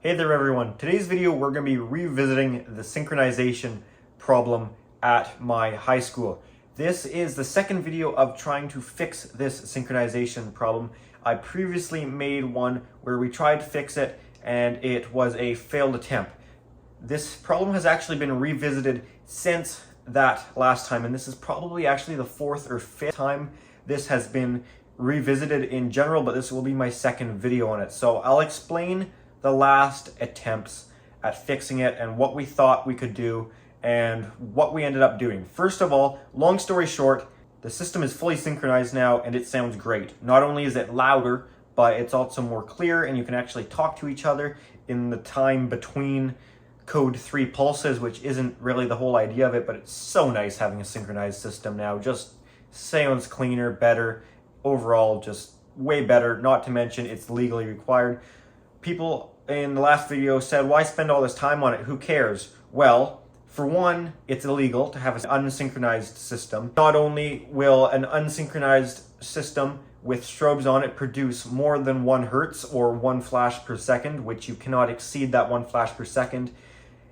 Hey there everyone, today's video we're going to be revisiting the synchronization problem at my high school. This is the second video of trying to fix this synchronization problem. I previously made one where we tried to fix it and it was a failed attempt. This problem has actually been revisited since that last time, and this is probably actually the fourth or fifth time this has been revisited in general, but this will be my second video on it. So I'll explain the last attempts at fixing it and what we thought we could do and what we ended up doing. First of all, long story short, the system is fully synchronized now and it sounds great. Not only is it louder, but it's also more clear and you can actually talk to each other in the time between code 3 pulses, which isn't really the whole idea of it, but it's so nice having a synchronized system now. Just sounds cleaner, better, overall just way better, not to mention it's legally required. People in the last video said, why spend all this time on it? Who cares? Well, for one, it's illegal to have an unsynchronized system. Not only will an unsynchronized system with strobes on it produce more than 1 hertz or 1 flash per second, which you cannot exceed that 1 flash per second,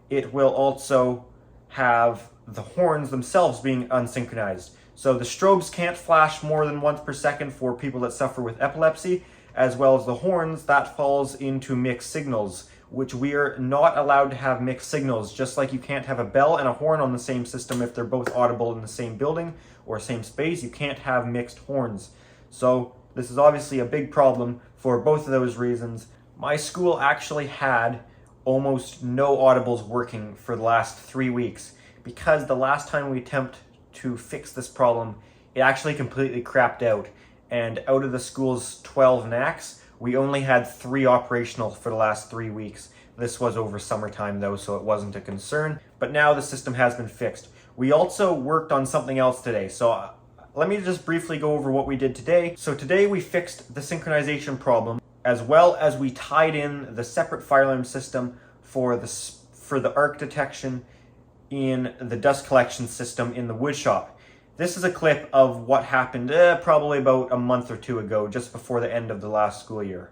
it will also have the horns themselves being unsynchronized. So the strobes can't flash more than once per second for people that suffer with epilepsy, as well as the horns, that falls into mixed signals, which we are not allowed to have mixed signals. Just like you can't have a bell and a horn on the same system if they're both audible in the same building or same space, you can't have mixed horns. So this is obviously a big problem for both of those reasons. My school actually had almost no audibles working for the last 3 weeks because the last time we attempted to fix this problem, it actually completely crapped out. And out of the school's 12 NACs, we only had 3 operational for the last 3 weeks. This was over summertime though, so it wasn't a concern. But now the system has been fixed. We also worked on something else today. So let me just briefly go over what we did today. So today we fixed the synchronization problem, as well as we tied in the separate fire alarm system for the arc detection in the dust collection system in the wood shop. This is a clip of what happened probably about a month or 2 ago, just before the end of the last school year.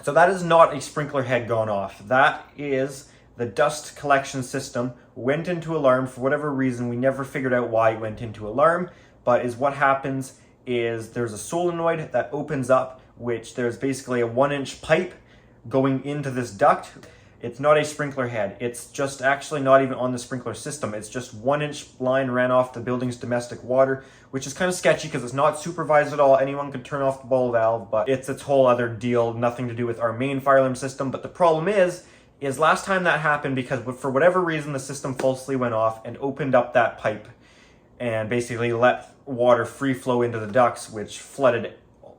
So that is not a sprinkler head gone off. That is the dust collection system went into alarm for whatever reason. We never figured out why it went into alarm. But is what happens is there's a solenoid that opens up, which there's basically a 1-inch pipe going into this duct. It's not a sprinkler head. It's just actually not even on the sprinkler system. It's just 1-inch line ran off the building's domestic water, which is kind of sketchy because it's not supervised at all. Anyone can turn off the ball valve, but it's its whole other deal, nothing to do with our main fire alarm system. But the problem is last time that happened because for whatever reason, the system falsely went off and opened up that pipe and basically let water free flow into the ducts, which flooded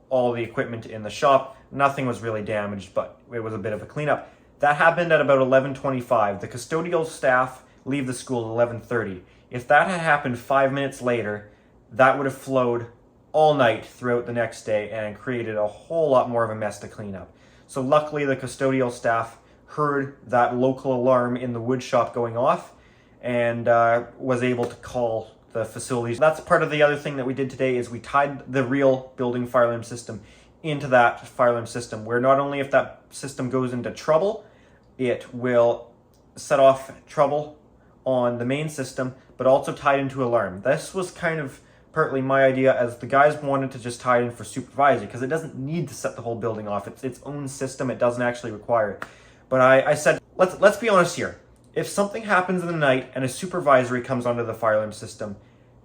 all the equipment in the shop. Nothing was really damaged, but it was a bit of a cleanup. That happened at about 11:25. The custodial staff leave the school at 11:30. If that had happened 5 minutes later, that would have flowed all night throughout the next day and created a whole lot more of a mess to clean up. So luckily the custodial staff heard that local alarm in the wood shop going off and was able to call the facilities. That's part of the other thing that we did today is we tied the real building fire alarm system into that fire alarm system, where not only if that system goes into trouble, it will set off trouble on the main system, but also tied into alarm. This was kind of partly my idea, as the guys wanted to just tie it in for supervisory because it doesn't need to set the whole building off. It's its own system. It doesn't actually require it. But I said, let's be honest here. If something happens in the night and a supervisory comes onto the fire alarm system,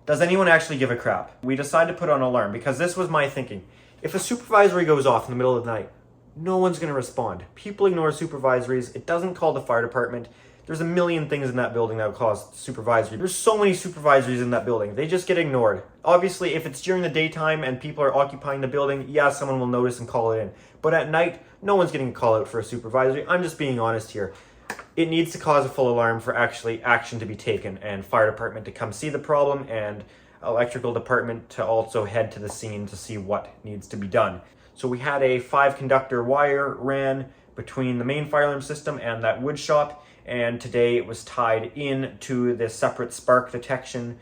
does anyone actually give a crap? We decided to put on alarm because this was my thinking. If a supervisory goes off in the middle of the night, no one's going to respond. People ignore supervisories. It doesn't call the fire department. There's a million things in that building that would cause supervisory. There's so many supervisories in that building. They just get ignored. Obviously, if it's during the daytime and people are occupying the building, yeah, someone will notice and call it in. But at night, no one's getting a call out for a supervisory. I'm just being honest here. It needs to cause a full alarm for actually action to be taken and fire department to come see the problem and electrical department to also head to the scene to see what needs to be done. So we had a 5 conductor wire ran between the main fire alarm system and that wood shop, and today it was tied into this separate spark detection,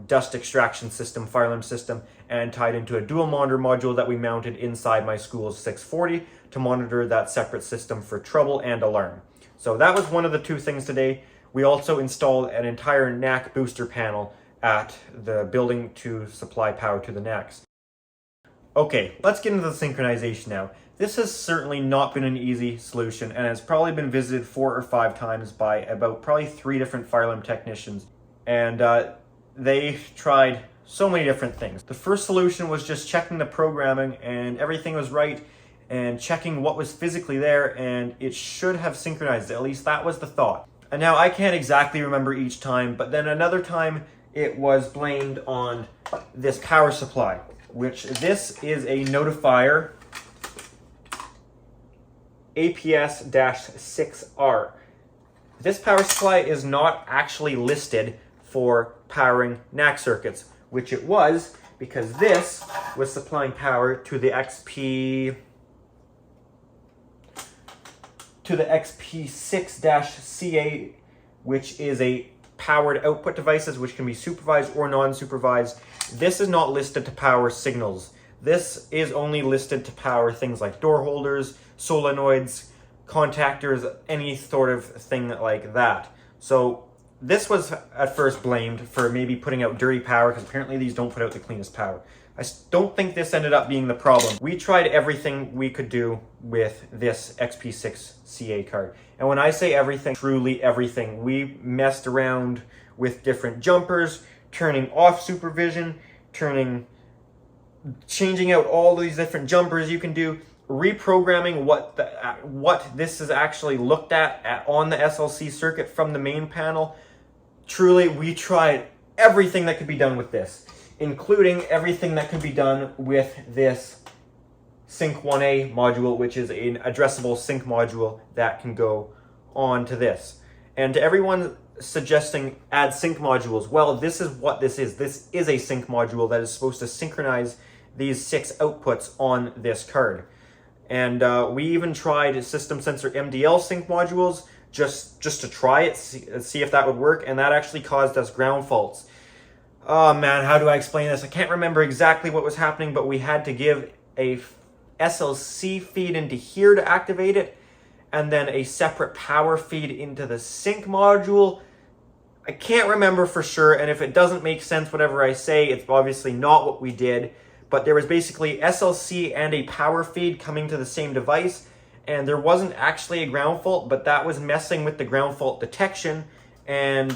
dust extraction system, fire alarm system, and tied into a dual monitor module that we mounted inside my school's 640 to monitor that separate system for trouble and alarm. So that was one of the two things today. We also installed an entire NAC booster panel at the building to supply power to the NACs. Okay, let's get into the synchronization now. This has certainly not been an easy solution and has probably been visited 4 or 5 times by about probably 3 different fire alarm technicians. And they tried so many different things. The first solution was just checking the programming and everything was right and checking what was physically there, and it should have synchronized. At least that was the thought. And now I can't exactly remember each time, but then another time it was blamed on this power supply, which this is a notifier APS-6R. This power supply is not actually listed for powering NAC circuits, which it was because this was supplying power to the XP6-CA, which is a powered output devices which can be supervised or non-supervised. This is not listed to power signals. This is only listed to power things like door holders, solenoids, contactors, any sort of thing like that. So this was at first blamed for maybe putting out dirty power, because apparently these don't put out the cleanest power. I don't think this ended up being the problem. We tried everything we could do with this XP6CA card. And when I say everything, truly everything. We messed around with different jumpers, turning off supervision, changing out all these different jumpers you can do, reprogramming what this is actually looked at on the SLC circuit from the main panel. Truly, we tried everything that could be done with this, including everything that could be done with this Sync 1A module, which is an addressable sync module that can go on to this. And to everyone suggesting add sync modules, well, this is what this is. This is a sync module that is supposed to synchronize these 6 outputs on this card. And we even tried system sensor MDL sync modules just to try it, see if that would work, and that actually caused us ground faults. Oh man, how do I explain this? I can't remember exactly what was happening, but we had to give a SLC feed into here to activate it, and then a separate power feed into the sync module. I can't remember for sure, and if it doesn't make sense, whatever I say, it's obviously not what we did. But there was basically SLC and a power feed coming to the same device, and there wasn't actually a ground fault, but that was messing with the ground fault detection and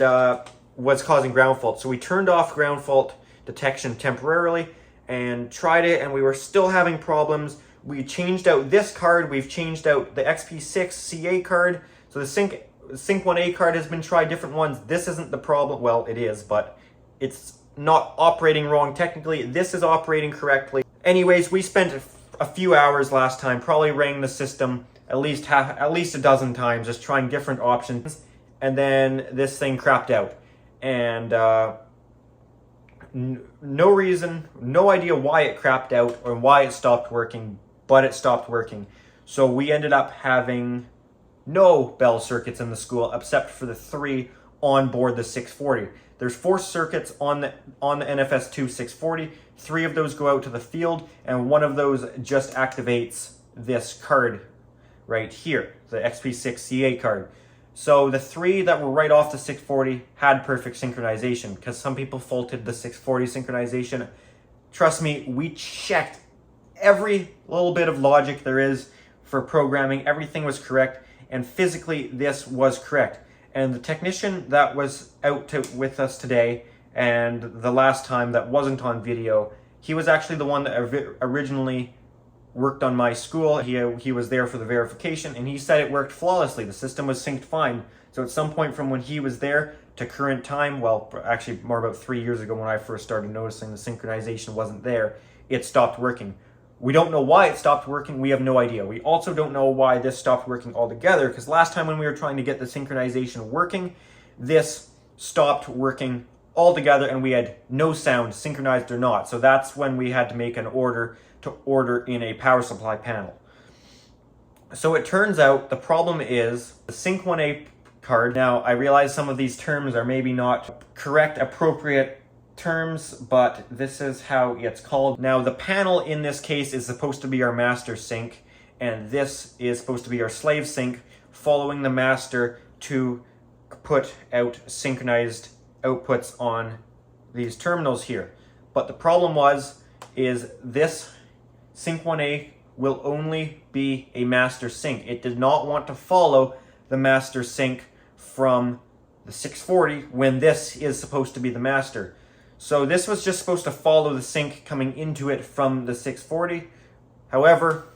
was causing ground fault. So we turned off ground fault detection temporarily and tried it, and we were still having problems. We changed out this card. We've changed out the XP6CA card. So the Sync 1A card has been tried, different ones. This isn't the problem. Well, it is, but it's not operating wrong technically. This is operating correctly. Anyways, we spent a few hours last time, probably rang the system at least a dozen times, just trying different options, and then this thing crapped out. And no reason, no idea why it crapped out or why it stopped working, but it stopped working. So we ended up having no bell circuits in the school except for the 3 on board the 640. There's 4 circuits on the NFS2 640. 3 of those go out to the field, and 1 of those just activates this card right here, the XP6CA card. So the 3 that were right off the 640 had perfect synchronization, because some people faulted the 640 synchronization. Trust me, we checked every little bit of logic there is for programming. Everything was correct, and physically this was correct. And the technician that was out with us today and the last time that wasn't on video, he was actually the one that originally worked on my school. He was there for the verification, and he said it worked flawlessly. The system was synced fine. So at some point from when he was there to current time, well, actually more about 3 years ago when I first started noticing the synchronization wasn't there, it stopped working. We don't know why it stopped working. We have no idea. We also don't know why this stopped working altogether, because last time when we were trying to get the synchronization working, this stopped working altogether and we had no sound, synchronized or not. So that's when we had to make an order to order in a power supply panel. So it turns out the problem is the Sync 1A card. Now, I realize some of these terms are maybe not correct, appropriate terms, but this is how it's called. Now, the panel in this case is supposed to be our master sync, and this is supposed to be our slave sync, following the master to put out synchronized outputs on these terminals here. But the problem is this sync 1A will only be a master sync. It did not want to follow the master sync from the 640 when this is supposed to be the master. So this was just supposed to follow the sync coming into it from the 640. However,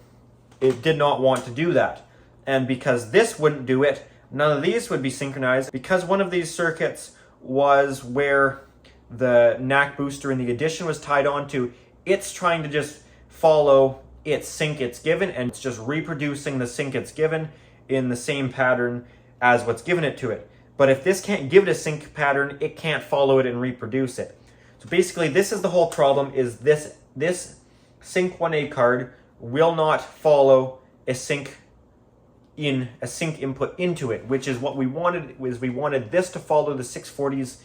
it did not want to do that. And because this wouldn't do it, none of these would be synchronized. Because one of these circuits was where the NAC booster in the addition was tied onto, it's trying to just follow its sync it's given, and it's just reproducing the sync it's given in the same pattern as what's given it to it. But if this can't give it a sync pattern, it can't follow it and reproduce it. So basically, this is the whole problem, is this sync 1A card will not follow a sync input into it, which is what we wanted. We wanted this to follow the 640's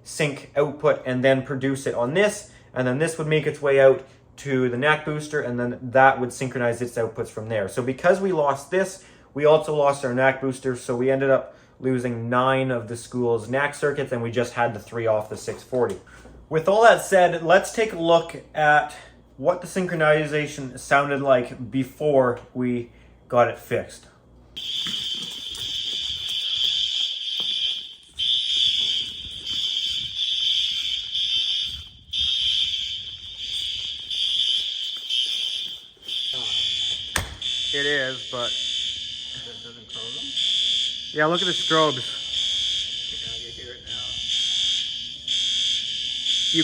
sync output and then produce it on this, and then this would make its way out to the NAC booster, and then that would synchronize its outputs from there. So because we lost this, we also lost our NAC booster, so we ended up losing 9 of the school's NAC circuits, and we just had the 3 off the 640. With all that said, let's take a look at what the synchronization sounded like before we got it fixed. It is, but That doesn't close them? yeah, look at the strobes. Can you hear it now? You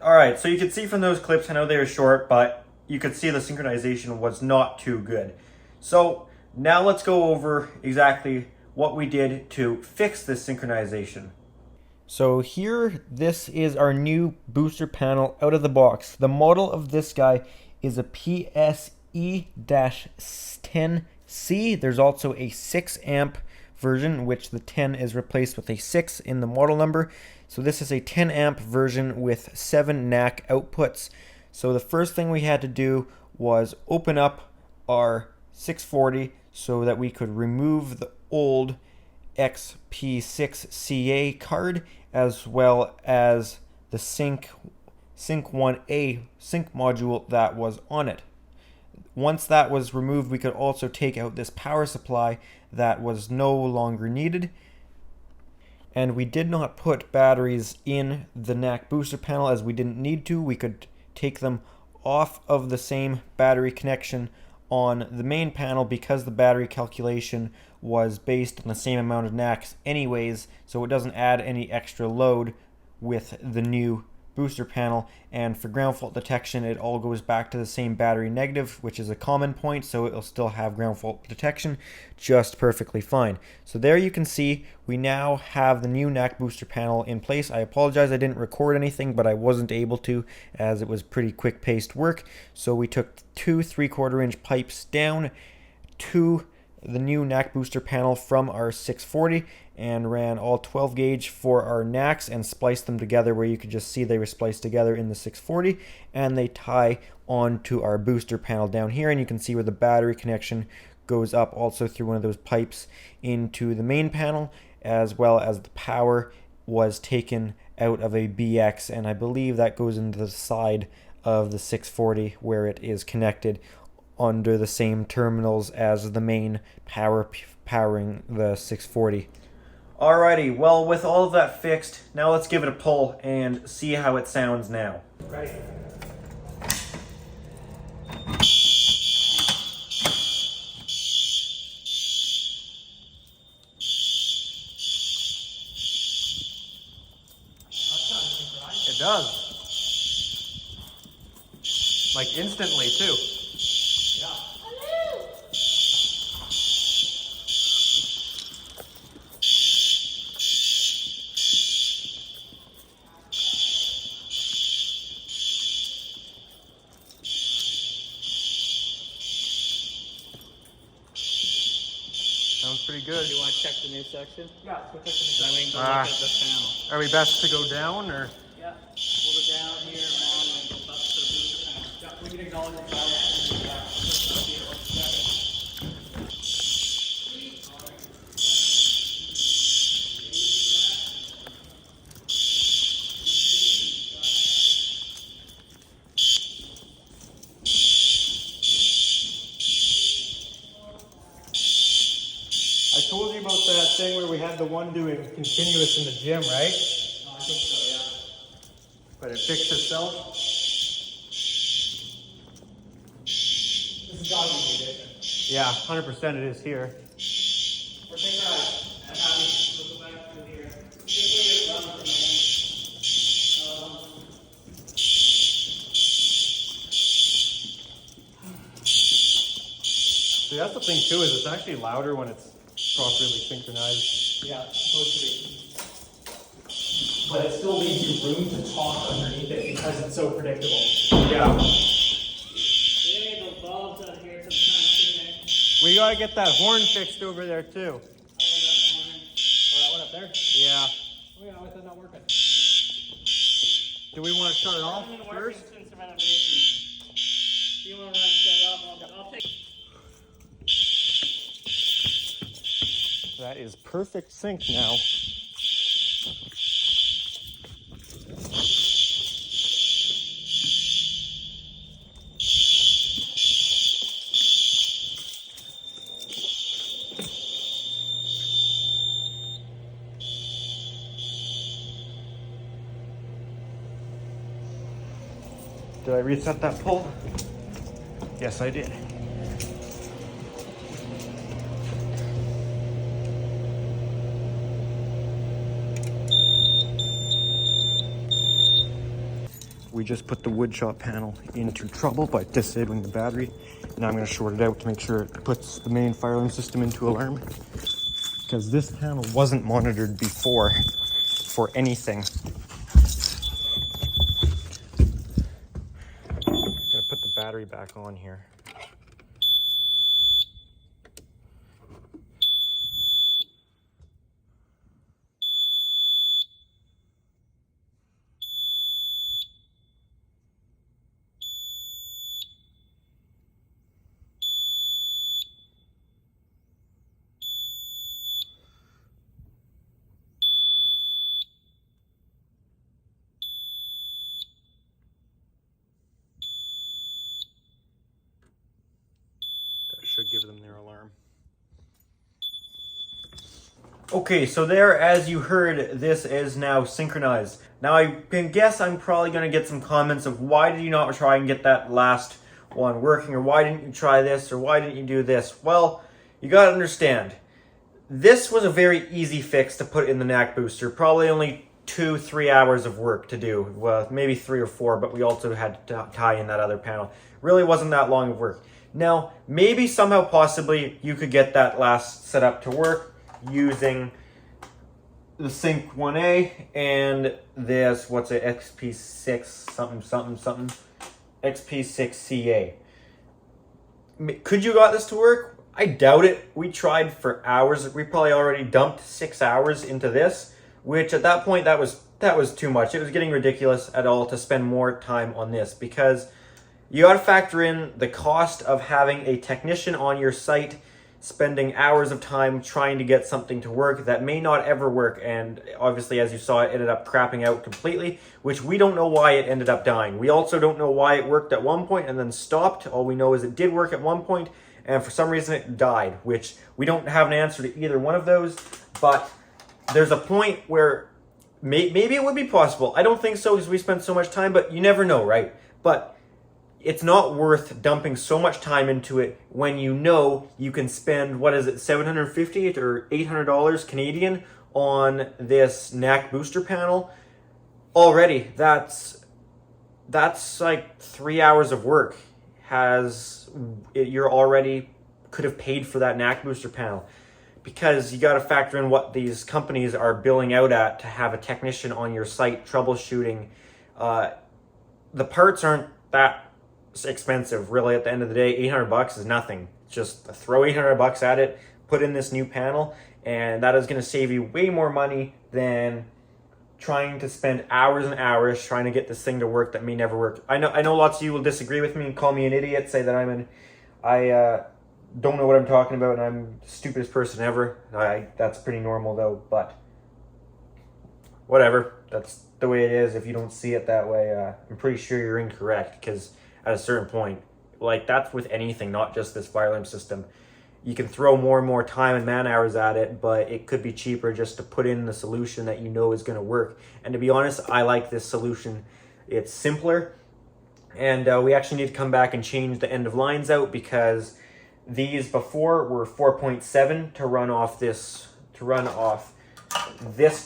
All right, so you can see from those clips, I know they were short, but you could see the synchronization was not too good. So now let's go over exactly what we did to fix this synchronization. So here, this is our new booster panel out of the box. The model of this guy is a PSE-10C. There's also a 6 amp version, which the 10 is replaced with a 6 in the model number. So this is a 10 amp version with 7 NAC outputs. So the first thing we had to do was open up our 640 so that we could remove the old XP6CA card, as well as the Sync 1A sync module that was on it. Once that was removed, we could also take out this power supply that was no longer needed. And we did not put batteries in the NAC booster panel as we didn't need to. We could take them off of the same battery connection on the main panel because the battery calculation was based on the same amount of NACs anyways, so it doesn't add any extra load with the new booster panel. And for ground fault detection, it all goes back to the same battery negative, which is a common point, so it'll still have ground fault detection just perfectly fine. So there you can see we now have the new NAC booster panel in place. I apologize I didn't record anything, but I wasn't able to as it was pretty quick paced work. So we took 2 3/4 inch pipes down to the new NAC booster panel from our 640 and ran all 12 gauge for our NACs and spliced them together, where you could just see they were spliced together in the 640, and they tie onto our booster panel down here, and you can see where the battery connection goes up also through one of those pipes into the main panel, as well as the power was taken out of a BX, and I believe that goes into the side of the 640 where it is connected under the same terminals as the main powering the 640. Alrighty, well, with all of that fixed, now let's give it a pull and see how it sounds now. Ready. It does. Like instantly too. Yeah. be good. You want to check the new section? Yeah, so check the Then we can go Ah. look at the panel. Are we best to go down or? Yeah, we'll go down here, around, and go up to the booster panel. Yeah, we can acknowledge the file. I told you about that thing where we had the one doing continuous in the gym, right? I think so, yeah. But it fixed itself. This has got to be the edition. Yeah, 100% it is here. We're synchronized. I'm happy. We'll go back through here. Just look at it run for a See, that's the thing too, is it's actually louder when it's properly synchronized. Yeah, it's supposed to be. But it still leaves you room to talk underneath it because it's so predictable. Yeah. We need those bulbs out here sometime. We gotta get that horn fixed over there too. Oh, that one up there? Yeah. Oh yeah, why is that not working? Do we want to shut it off It's been working first? since the renovation. Do you want to run set up? I'll take. That is perfect sync now. Did I reset that pull? Yes, I did. We just put the woodshop panel into trouble by disabling the battery. Now I'm going to short it out to make sure it puts the main fire alarm system into alarm. Because this panel wasn't monitored before for anything. I'm going to put the battery back on here. Should give them their alarm. Okay, so there, as you heard, this is now synchronized. Now I can guess I'm probably going to get some comments of why did you not try and get that last one working, or why didn't you try this, or why didn't you do this? Well, you got to understand, this was a very easy fix to put in the NAC booster. Probably only 2-3 hours of work to do. Well, maybe 3 or 4, but we also had to tie in that other panel. Really wasn't that long of work. Now, maybe somehow possibly you could get that last setup to work using the Sync 1A and this, what's it, XP6 something, XP6CA. Could you got this to work? I doubt it. We tried for hours. We probably already dumped 6 hours into this, which at that point, that was too much. It was getting ridiculous at all to spend more time on this, because you got to factor in the cost of having a technician on your site spending hours of time trying to get something to work that may not ever work. And obviously, as you saw, it ended up crapping out completely, which we don't know why it ended up dying. We also don't know why it worked at one point and then stopped. All we know is it did work at one point, and for some reason it died, which we don't have an answer to either one of those. But there's a point where maybe it would be possible. I don't think so, because we spent so much time, but you never know, right? But it's not worth dumping so much time into it when you know you can spend, what is it, $750 or $800 Canadian on this NAC booster panel. Already, that's like 3 hours of work. You're already could have paid for that NAC booster panel, because you got to factor in what these companies are billing out at to have a technician on your site troubleshooting. The parts aren't that expensive, really. At the end of the day, $800 is nothing. Just throw $800 at it, put in this new panel, and that is going to save you way more money than trying to spend hours and hours trying to get this thing to work that may never work. I know lots of you will disagree with me and call me an idiot, say that I don't know what I'm talking about and I'm the stupidest person ever. That's pretty normal though, but whatever. That's the way it is. If you don't see it that way, I'm pretty sure you're incorrect, because at a certain point, like that's with anything, not just this fire alarm system, you can throw more and more time and man hours at it, but it could be cheaper just to put in the solution that you know is going to work. And to be honest, I like this solution. It's simpler, and we actually need to come back and change the end of lines out, because these before were 4.7 to run off this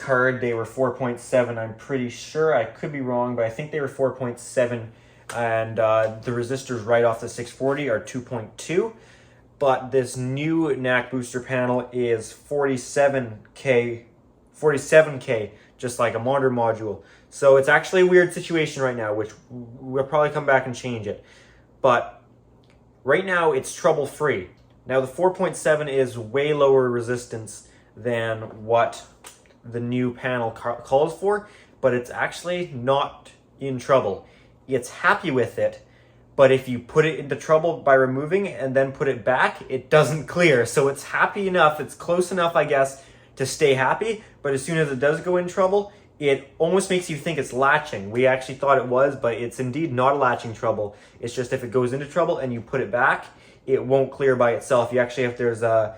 card. They were 4.7. I'm pretty sure. I could be wrong, but I think they were 4.7, and the resistors right off the 640 are 2.2. But this new NAC booster panel is 47K, just like a monitor module. So it's actually a weird situation right now, which we'll probably come back and change it. But right now it's trouble free. Now the 4.7 is way lower resistance than what the new panel calls for, but it's actually not in trouble. It's happy with it. But if you put it into trouble by removing it and then put it back, it doesn't clear. So it's happy enough, it's close enough, I guess, to stay happy. But as soon as it does go in trouble, it almost makes you think it's latching. We actually thought it was, but it's indeed not latching trouble. It's just if it goes into trouble and you put it back, it won't clear by itself. You actually, if there's the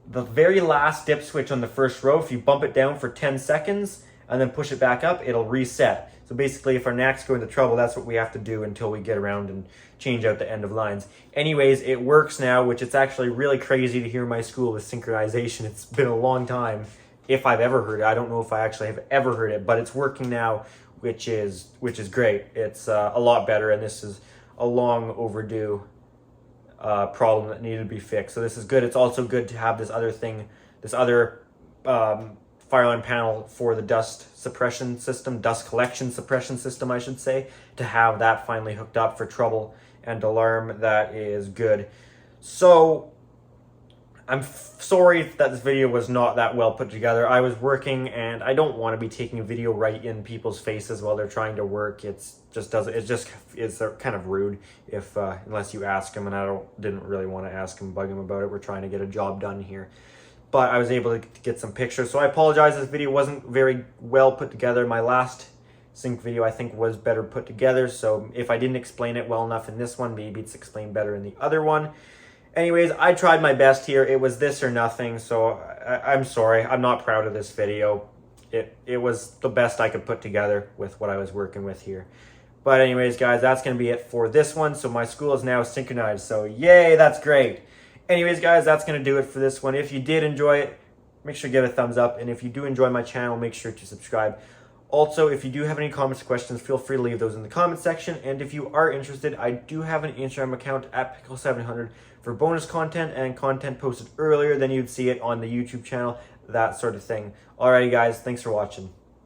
very last dip switch on the first row, if you bump it down for 10 seconds and then push it back up, it'll reset. So basically, if our NACs go into trouble, that's what we have to do until we get around and change out the end of lines. Anyways, it works now, which it's actually really crazy to hear in my school with synchronization. It's been a long time, if I've ever heard it. I don't know if I actually have ever heard it, but it's working now, which is great. It's a lot better, and this is a long overdue problem that needed to be fixed. So this is good. It's also good to have this other thing, this other fire alarm panel for the dust collection suppression system, I should say, to have that finally hooked up for trouble and alarm. That is good. So I'm sorry that this video was not that well put together. I was working, and I don't want to be taking a video right in people's faces while they're trying to work. It's kind of rude if unless you ask them, and I didn't really want to ask them, bug them about it. We're trying to get a job done here. But I was able to get some pictures. So I apologize, this video wasn't very well put together. My last sync video, I think, was better put together. So if I didn't explain it well enough in this one, maybe it's explained better in the other one. Anyways, I tried my best here. It was this or nothing. So I'm sorry. I'm not proud of this video. It was the best I could put together with what I was working with here. But anyways, guys, that's going to be it for this one. So my school is now synchronized. So yay, that's great. Anyways, guys, that's going to do it for this one. If you did enjoy it, make sure to give it a thumbs up. And if you do enjoy my channel, make sure to subscribe. Also, if you do have any comments or questions, feel free to leave those in the comment section. And if you are interested, I do have an Instagram account at Pickle700 for bonus content and content posted earlier than you'd see it on the YouTube channel, that sort of thing. Alrighty, guys, thanks for watching.